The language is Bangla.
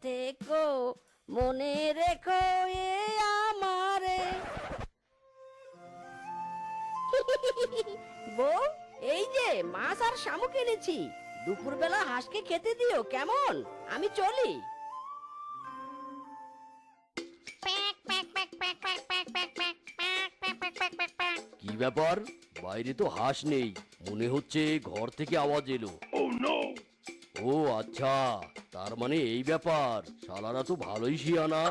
থেকো, মনে রেখো এ আমারে। বউ, এই যে মাছ আর শামুক এনেছি, দুপুরবেলা হাঁসকে খেতে দিও কেমন? আমি চলি। কি ব্যাপার? বাইরে তো হাঁস নেই, মনে হচ্ছে ঘর থেকে আওয়াজ এলো। ও আচ্ছা, তার মানে এই ব্যাপার। শালারা তো ভালোই শিয়ানা।